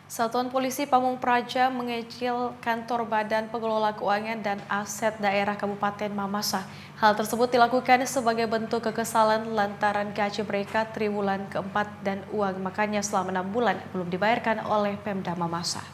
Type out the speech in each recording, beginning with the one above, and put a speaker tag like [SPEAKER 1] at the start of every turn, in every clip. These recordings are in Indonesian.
[SPEAKER 1] Satuan Polisi Pamung Praja mengecil kantor Badan Pengelola Keuangan dan Aset Daerah Kabupaten Mamasa. Hal tersebut dilakukan sebagai bentuk kekesalan lantaran gaji mereka triwulan keempat dan uang makannya selama 6 bulan belum dibayarkan oleh Pemda Mamasa.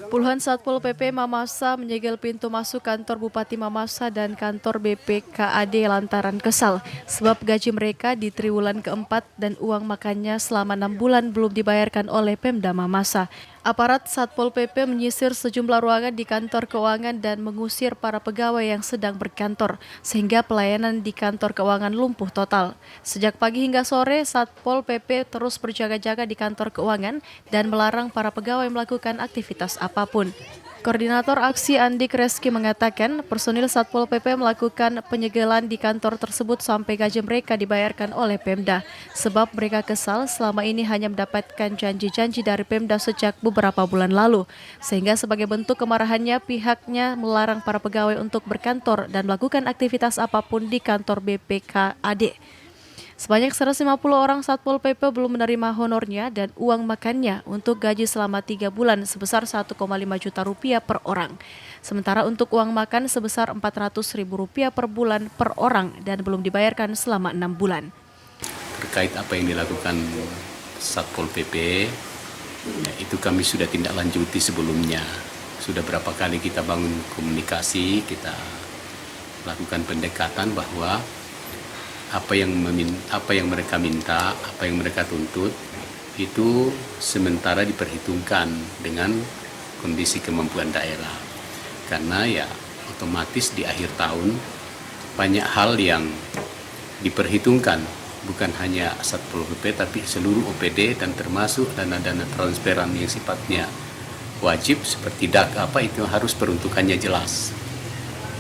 [SPEAKER 1] Puluhan Satpol PP Mamasa menyegel pintu masuk kantor Bupati Mamasa dan kantor BPKAD lantaran kesal sebab gaji mereka di triwulan keempat dan uang makannya selama 6 bulan belum dibayarkan oleh Pemda Mamasa. Aparat Satpol PP menyisir sejumlah ruangan di kantor keuangan dan mengusir para pegawai yang sedang berkantor, sehingga pelayanan di kantor keuangan lumpuh total. Sejak pagi hingga sore, Satpol PP terus berjaga-jaga di kantor keuangan dan melarang para pegawai melakukan aktivitas apapun. Koordinator Aksi Andik Reski mengatakan personil Satpol PP melakukan penyegelan di kantor tersebut sampai gaji mereka dibayarkan oleh Pemda. Sebab mereka kesal selama ini hanya mendapatkan janji-janji dari Pemda sejak beberapa bulan lalu. Sehingga sebagai bentuk kemarahannya pihaknya melarang para pegawai untuk berkantor dan melakukan aktivitas apapun di kantor BPKAD. Sebanyak 150 orang Satpol PP belum menerima honornya dan uang makannya untuk gaji selama 3 bulan sebesar 1,5 juta rupiah per orang. Sementara untuk uang makan sebesar Rp400.000 per bulan per orang dan belum dibayarkan selama 6 bulan.
[SPEAKER 2] Terkait apa yang dilakukan Satpol PP, itu kami sudah tindak lanjuti sebelumnya. Sudah berapa kali kita bangun komunikasi, kita lakukan pendekatan bahwa apa yang mereka minta, apa yang mereka tuntut, itu sementara diperhitungkan dengan kondisi kemampuan daerah. Karena ya otomatis di akhir tahun banyak hal yang diperhitungkan, bukan hanya Satpol PP tapi seluruh OPD dan termasuk dana-dana transferan yang sifatnya wajib seperti DAK itu harus peruntukannya jelas.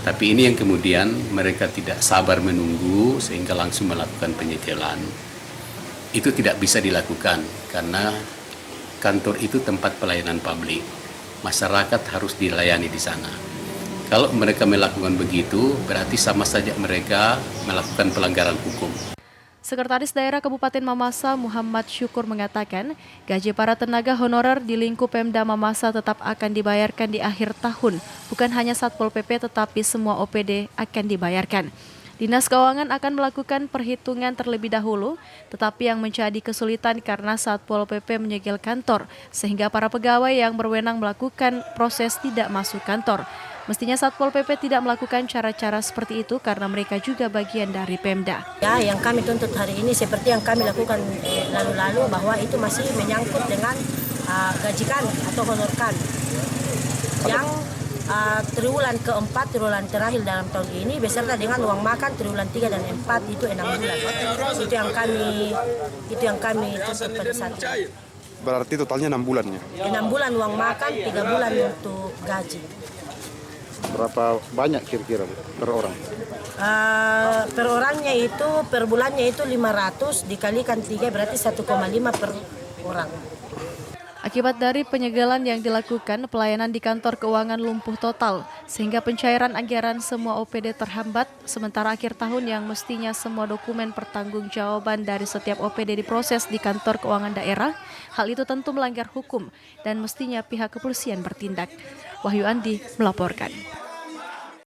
[SPEAKER 2] Tapi ini yang kemudian mereka tidak sabar menunggu sehingga langsung melakukan penyegelan. Itu tidak bisa dilakukan karena kantor itu tempat pelayanan publik. Masyarakat harus dilayani di sana. Kalau mereka melakukan begitu, berarti sama saja mereka melakukan pelanggaran hukum.
[SPEAKER 1] Sekretaris Daerah Kabupaten Mamasa Muhammad Syukur mengatakan, gaji para tenaga honorer di lingkup Pemda Mamasa tetap akan dibayarkan di akhir tahun. Bukan hanya Satpol PP tetapi semua OPD akan dibayarkan. Dinas Keuangan akan melakukan perhitungan terlebih dahulu, tetapi yang menjadi kesulitan karena Satpol PP menyegel kantor, sehingga para pegawai yang berwenang melakukan proses tidak masuk kantor. Mestinya Satpol PP tidak melakukan cara-cara seperti itu karena mereka juga bagian dari Pemda.
[SPEAKER 3] Ya, yang kami tuntut hari ini seperti yang kami lakukan lalu-lalu bahwa itu masih menyangkut dengan gajikan atau honorkan. Yang triwulan keempat, triwulan terakhir dalam tahun ini beserta dengan uang makan triwulan 3 dan 4 itu 6 bulan. Itu yang kami tuntut pada saat ini.
[SPEAKER 4] Berarti totalnya 6 bulan ya?
[SPEAKER 3] 6 bulan uang makan, 3 bulan untuk gaji.
[SPEAKER 4] Berapa banyak kira-kira per orang?
[SPEAKER 3] Per orangnya itu, per bulannya itu 500 dikalikan 3 berarti 1,5 per orang.
[SPEAKER 1] Akibat dari penyegelan yang dilakukan, pelayanan di kantor keuangan lumpuh total, sehingga pencairan anggaran semua OPD terhambat, sementara akhir tahun yang mestinya semua dokumen pertanggungjawaban dari setiap OPD diproses di kantor keuangan daerah, hal itu tentu melanggar hukum dan mestinya pihak kepolisian bertindak. Wahyu Andi melaporkan.